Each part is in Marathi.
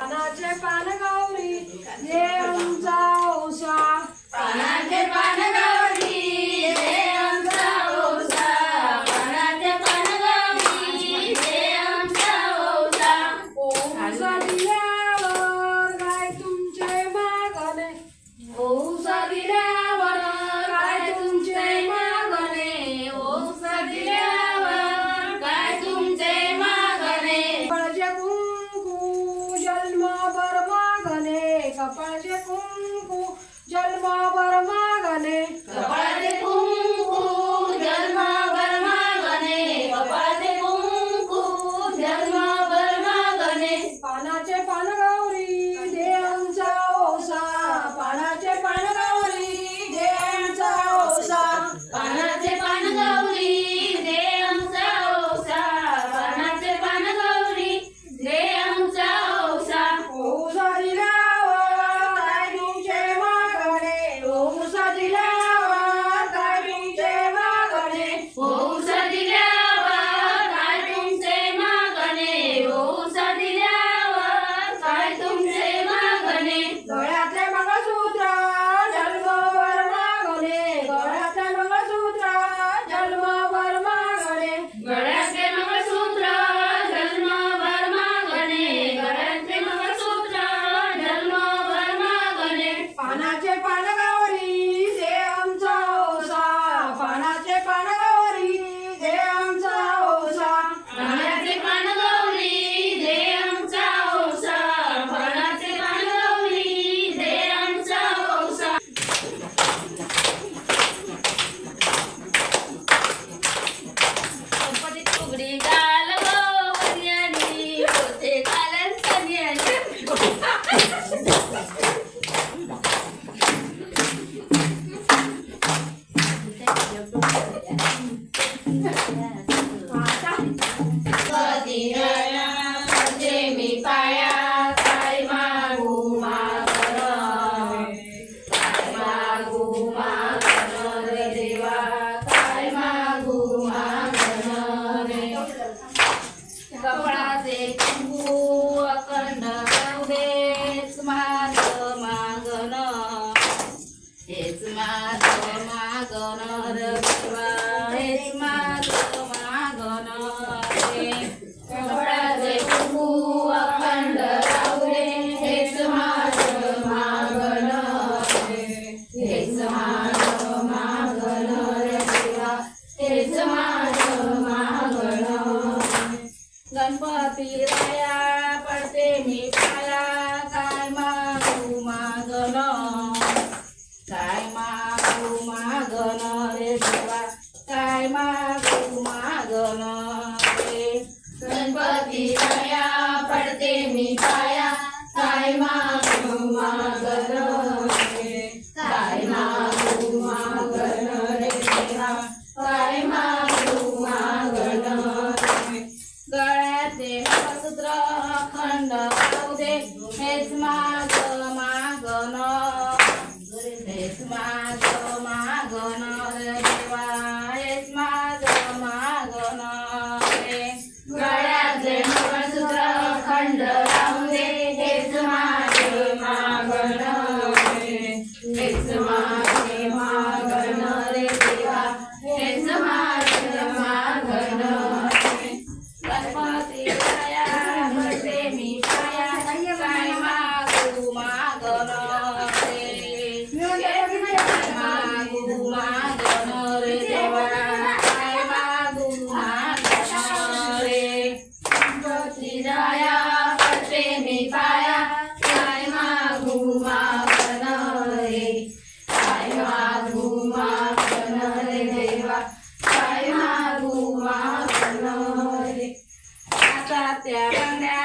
पानाचे पान गौरी ये आमचा ओसा पानाचे पान गौरी ये आमचा ओसा पानाचे पान गौरी ये आमचा ओसा ओसा दिल्यावर काय तुमचे मागणे ओसा दिल्यावर काय तुमचे मागणे ओसा दिल्यावर काय तुमचे मागणे कपाळचे कुंकू जन्मभर मागणे कपाळचे कुंकू जन्मभर मागणे कपाळाचे कुंकू जन्मभर मागणे कपाळाचे कुंकू जन्मभर मागणे पानाचे पान गौरी दे आमचा ओसा पानाचे पान गौरी दे आमचा ओसा पानाचे पान गौरी दे आमचा ओसा पानाचे पान गौरी दे आमचा ओसा ओसा दिल्यावर काय तुमचे मागणे ओसा दिल्यावर काय तुमचे मागणे ओसा दिल्यावर काय तुमचे मागणे ओसा दिल्यावर काय तुमचे मागणे गळ्यातले मंगळसूत्र जन्मभर मागणे गळ्यातले मंगळसूत्र जन्मभर मागणे गळ्यातले मंगळसूत्र जन्मभर मागणे गळ्यातले मंगळसूत्र जन्मभर मागणे पानाचे पान गौरी दे आमचा ओसा पानाचे पान गौरी दे आमचा ओसा पानाचे पान गौरी दे आमचा ओसा पानाचे पान गौरी दे आमचा ओसा गणपती फुगडी गाल गो वरियानी होते कालन कन्यानी गणपती राया पडते मी पाया काय मागू मागण काय मागू मागण रे देवा काय मागू मागण रे कपडाचे कुंकू अखंड राहू देच माझं मागण हेच माझं मागण रे देवा हेच माझं मागण रे कपडाचे कुंकू अखंड राहू दे हेच माझं मागण रे हेच माझं मागण रे देवा हेच माझं मागण गणपती राया पडते मी पाया काय मागू मागण काय मागू मागण रे देवा काय मागू मागण रे गणपती राया पडते मी पाया काय मागू मागण रे काय मागू मागण रे देवा काय मागू मागण रे गळ्याचे मंगळसूत्र अखंड राहू दे हेच माझं मागण हेच माझं मागण रे देवा हेच माझं मागण रे गळ्याचे मंगळसूत्र अखंड राहू दे हेच माझे मागण रे हेच माझे मागण रे देवा हेच माझे मागण रे गणपती राया पडते मी पाया काय मागू मागण रे काय मागू मागण रे देवा काय मागू मागण रे गणपती राया पडते मी पाया काय मागू मागण रे काय मागू मागण रे देवा काय मागू मागण रे आता त्या बांगड्या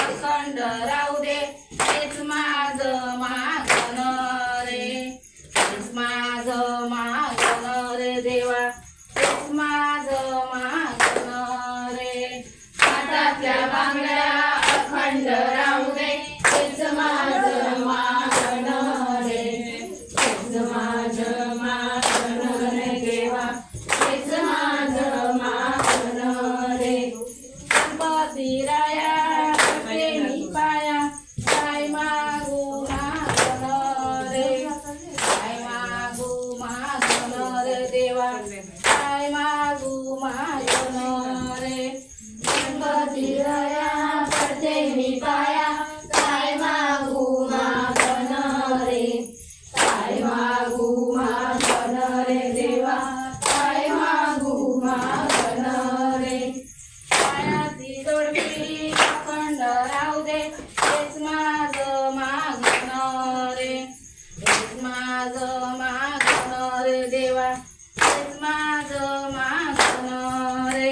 अखंड राहू दे हेच माझं मागण रे हेच माझं मागण रे देवा हेच माझं मागण रे आता त्या बांगड्या अखंड राहू दे हेच माझं मागण रे हेच माझं मागण रे देवा हेच माझं मागण रे गणपती राया काय मागू माझ्यानं रे गणपती राया पडते मी पाया काय मागू माझ्यानं रे काय मागू माझ्यानं रे देवा काय मागू माझ्यानं रे पायाची जोडपी अखंड राहू दे हेच माझं मागणं रे हेच माझं मागणं रे देवा हेच माझं मागणं रे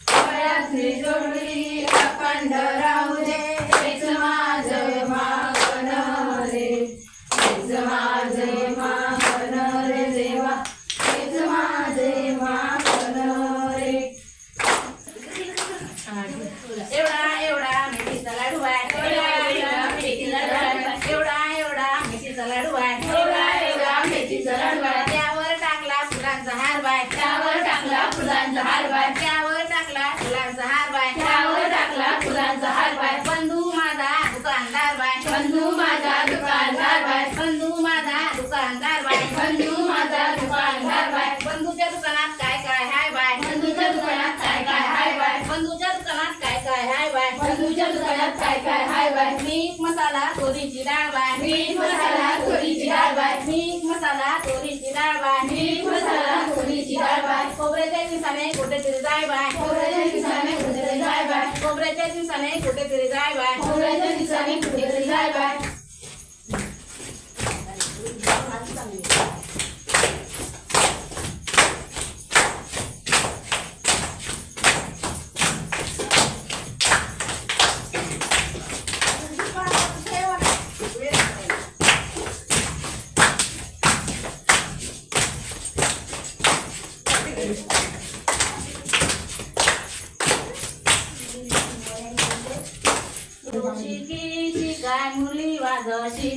पायाची जोडपी अखंड राहू दे हेच माझं मागणं रे हेच माझे मागणं रे देवा हेच माझे मागणं रे एवढा एवढा मेथीचा लाडू आहे एवढा मेथीचा लाडू आहे एवढा मेथीचा लाडू आहे एवढा मेथीचा लाडू आहे त्यावर टाकला फुलांचा हार बाय त्यावर टाकला फुलांचा हार बाय त्यावर टाकला फुलांचा हार बाय त्यावर टाकला फुलांचा हार बाय बंधू माझा दुकानदार बाय बंधू माझा दुकानदार बाय बंधू माझा दुकानदार बाय बंधू माझा दुकानदार बाय बंधूच्या दुकानात काय काय हाय बाय बंधूच्या दुकानात काय काय हाय बाय बंधूच्या दुकानात काय काय हाय बाय बंधूच्या दुकानात काय काय हाय बाय मीठ मसाला तोरीची डाळ बाय मीठ मसाला तोरीची डाळ बाय मीठ मसाला तोरीची डाळ बाय मीठ मसाला तोरीची डाळ बाय खोबऱ्याच्या दिवसाने कुठेतरी जाय बाय खोबऱ्याच्या दिवसाने कुठेतरी जाय बाय खोबऱ्याच्या दिवसाने कुठेतरी जाय बाय खोबऱ्याच्या दिवसाने कुठेतरी जाय बाय ऋषिकी काय मुरली वाजशी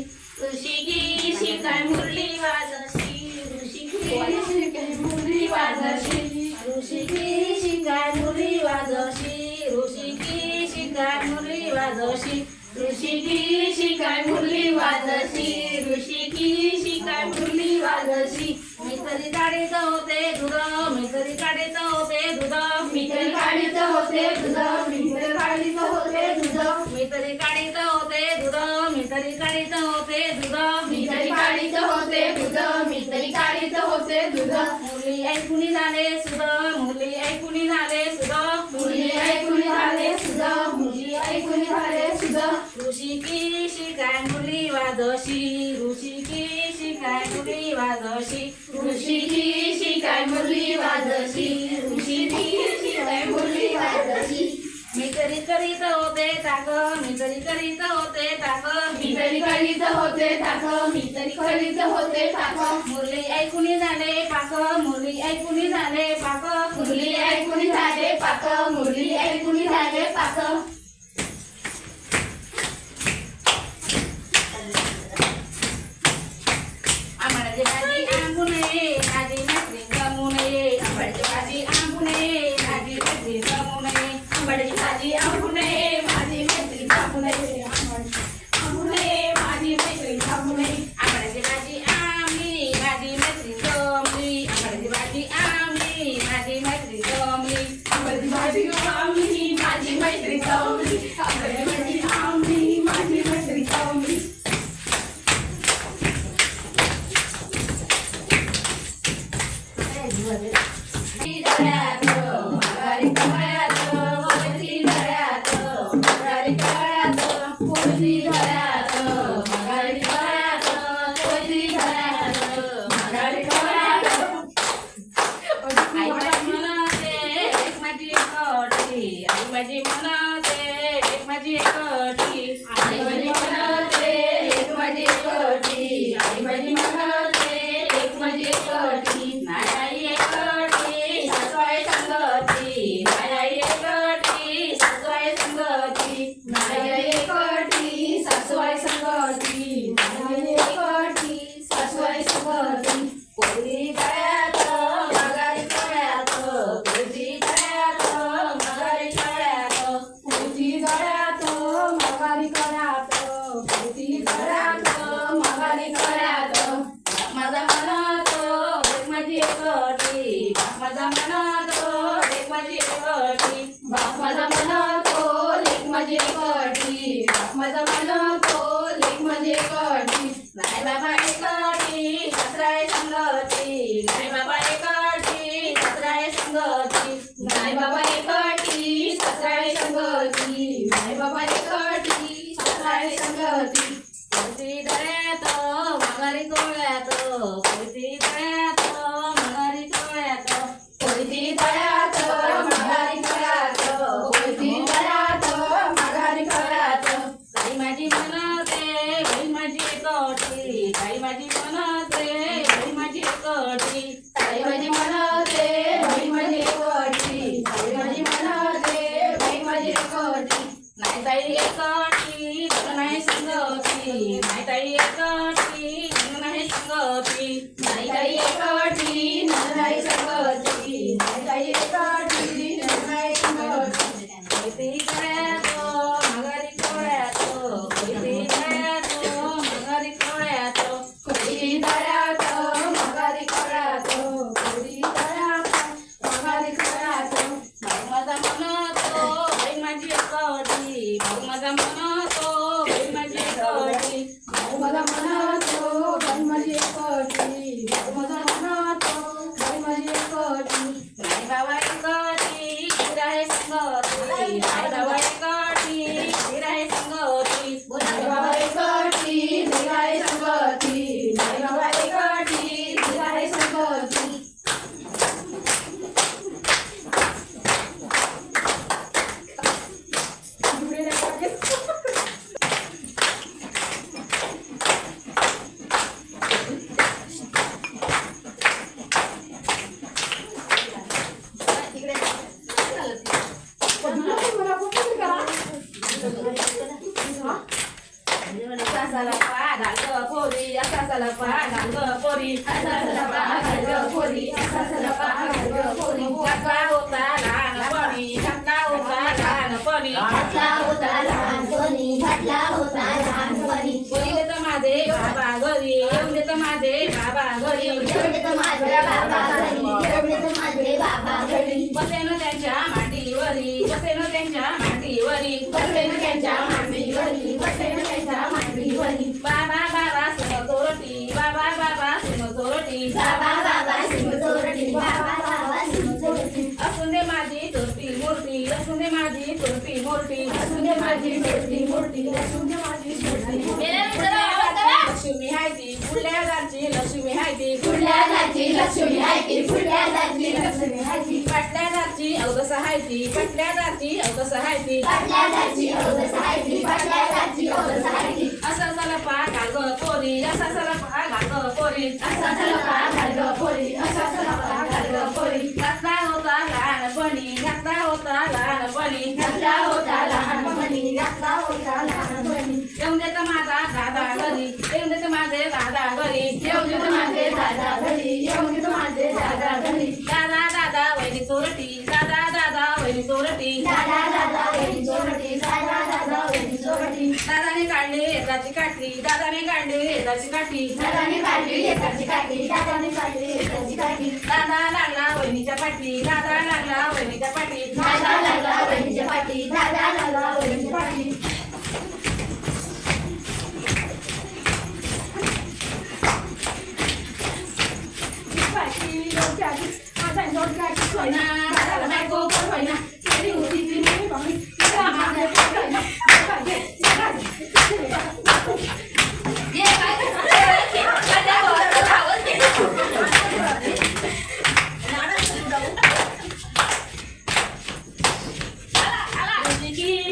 ऋषिकी शिकाय मुरली वाजशी ऋषिकी शिकाय मुरली वाजशी ऋषिकी शिकाय मुरली वाजशी ऋषिकी शिकाय मुरली वाजशी ऋषिकी शिकाय मुरली वाजशी ऋषिकी शिकाय मुरली वाजशी मी तरी काढीत होते दूध मी तरी काढीत होते दूध मी तरी काढीत होते दूध मी तरी काढीत होते दूध मी तरी काढीत होते दूध मी तरी काढीत होते दूध मी तरी काढीत होते दूध मी तरी काढीत होते दूध मुली ऐकून झाले सुध मुली ऐकून झाले सुध मुली ऐकून झाले सुध मुली ऐकून झाले सुध ऋषिकी शिकाय मुरली वाजशी ऋषिकी शिकाय मुरली वाजशी ऋषिकी शिकाय मुरली वाजशी ऋषिकी शिकाय मुरली वाजशी मी तरी करीत होते ताक मी तरी करीत होते ताक मी तरी करीत होते ताक मी तरी करीत होते ताक मुरली ऐकून झाले पाक मुरली ऐकून झाले पाक मुरली ऐकून झाले पाक मुरली ऐकून झाले पाक आंबाड्याची भाजी आंबुने भाजी मैत्री गमुने आंबाड्याची भाजी आंबुने भाजी मैत्री गमुने आंबाड्याची भाजी आंबुने भाजी मैत्री गमुने आंबुने भाजी मैत्री गमुने आंबाड्याची भाजी आंबली भाजी मैत्री गमली आंबाड्याची भाजी आंबली भाजी मैत्री गमली आंबाड्याची भाजी आंबली भाजी मैत्री गमली आंबाड्याची भाजी आंबली भाजी मैत्री गमली माझी मनाते एक माझी एकटी आई माझी मनाते एक माझी एकटी आई माझी मनाते एक माझी एकटी नाही एकटी एकटी धन नाही संगती नाही ताई एकटी धन नाही संगती नाही ताई एकटी धन नाही संगती नाही ताई एकटी धन नाही संगती कोयती गळ्यातो माघारी कोळ्यातो कोयती गळ्यातो माघारी कोळ्यातो कोळी तळ्यात माघारी कळ्यात कोळी तळ्यात माघारी कळ्यात भाऊ माझा म्हणतो बाई माझी एकटी भाऊ माझा म्हणतो बाई माझी एकटी भाऊ मला म्हणतो बाई माझी एकटी भाऊ मला म्हणतो बाई माझी एकटी नाही बाबा एकटी फिराय संगती नाही बाबा एकटी फिराय संगती नाही बाबा एकटी निघाय संगती नाही बाबा एकटी निघाय संगती सासाला पा धांग पोरी सासाला पा धांग पोरी सासाला पा घाल पोरी सासाला पा घाल पोरी घातला होता लहानपणी घातला होता लहानपणी घातला होता लहानपणी घातला होता लहानपणी येऊन देत माझे बाबा घरी येऊन देत माझे बाबा घरी एवढे तर माझे बाबा घरी एवढे तर माझे बाबा घरी बसेन त्यांच्या मांडीवरी बसेन त्यांच्या मांडीवरी बसेन त्यांच्या मांडीवरी बसेन त्यांच्या मांडीवरी बाबा बाबा सुन चोरटी बाबा बाबा सुन चोरटी बाबा बाबा सिंह चोरटी बाबा बाबा सिंह चोरटी असून दे माझी चोरटी मूर्ती असून दे माझी चोरटी मूर्ती असून दे माझी छोटी मूर्ती असून दे माझी छोटी लक्ष्मी हाय ती पुढल्या दारची लक्ष्मी हाय ती पुढल्या जाची लक्ष्मी आहे ती पुढल्या जाची लक्ष्मी आहे ती पाटल्या दारची अवकस हाय ती पाटल्या दारची अवकस हाय ती पाटल्या जाची अवघस आहे ती पाटल्या जाची अवघस आहे ती असा चला पा घाल पोरी असा चला पा घाल पोरी असा सलपा घाल पोरी असा सलपा घाल पोरी घातला होता लहानपणी घातला होता लहानपणी घातला होता लहानपणी घातला होता लहानपणी येऊन देत माझा दादा घरी येऊन देत माझे दादा घरी येऊन देत माझे दादा घरी येऊन देत माझे दादा घरी दादा दादा वैरी चोरटी दादा दादा वैरी चोरटी दादा दादा वैरी चोरटी दादा दादा वैरी चोरटी दादाने काढली एकाची काठी दादाने काढली एकाची काठी दादाने काढली एकाची काठी दादाने काढली एकाची काठी दादा लागला वहिनीच्या पाठी दादा लागला वहिनीच्या पाठी दादा लागला वहिनीच्या पाठी दादा लागला वहिनीच्या पाठी दादाला बायको कोण होईना केली होती ती मी पाहुणी तिला मागे पडलं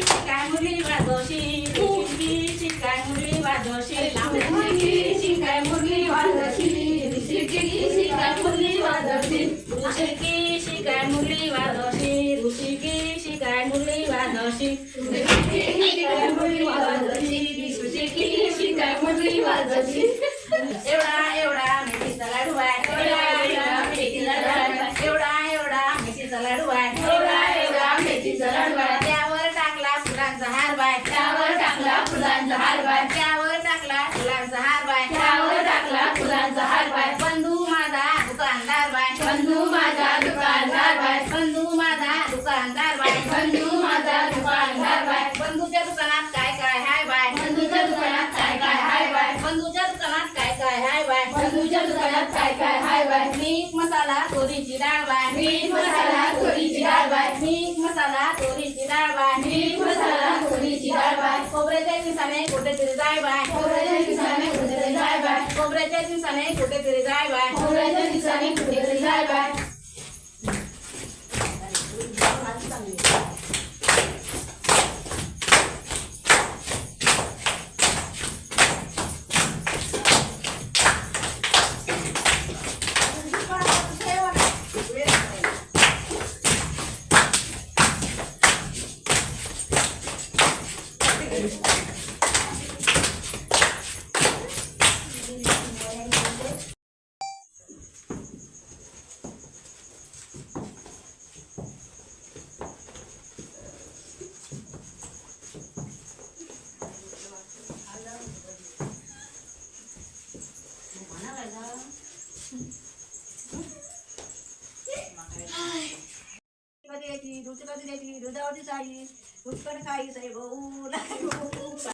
शिकाय मुली वाजोशी शिकाय मुली वाजोशी शिकाय मुरली वाजवशी शिकाय मुरली वाजवशी ऋषिकी शिकाय मुरली वाजोशी ऋषिकी शिकाय मुरली वाजोशी शिकाय मुरली वाजवशी शिकाय मुरली वाजवशी एवढा एवढा मेथीचा लाडू आहे एवढा एवढा मेथीचा लाडू आहे एवढा एवढा मेथीचा लाडू आहे एवढा एवढा मेथीचा लाडू आहे त्यावर टाकला फुलांचा हार बाय त्यावर टाकला फुलांचा हार बाय त्यावर टाकला फुलांचा हार बाय त्यावर टाकला फुलांचा हार बाय बंधू माझा दुकानदार बाय बंधू माझा दुकानदार बाय बंधू माझा दुकानदार बाय बंधू माझा दुकानदार बाय बंधूच्या दुकानात काय काय हाय बाय बंधूच्या दुकानात काय काय हाय बाय बंधूच्या दुकानात काय काय हाय बाय बंधूच्या दुकानात काय काय हाय बाय मीठ मसाला तोरीची डाळ बाय मीठ मसाला तोरीची डाळ बाय मीठ मसाला तोरीची डाळ बाय मीठ मसाला तोरीची डाळ बाय खोबऱ्याच्या दिवसाने कुठेतरी जाय बाय खोबऱ्याच्या दिवसाने कुठेतरी जाय बाय खोबऱ्याच्या दिवसाने कुठेतरी जाय बाय खोबऱ्याच्या दिवसाने कुठेतरी जाय बाय कधी यायची दूध कधी द्यायची दुधावरची साई उचकण खाई साई भाऊ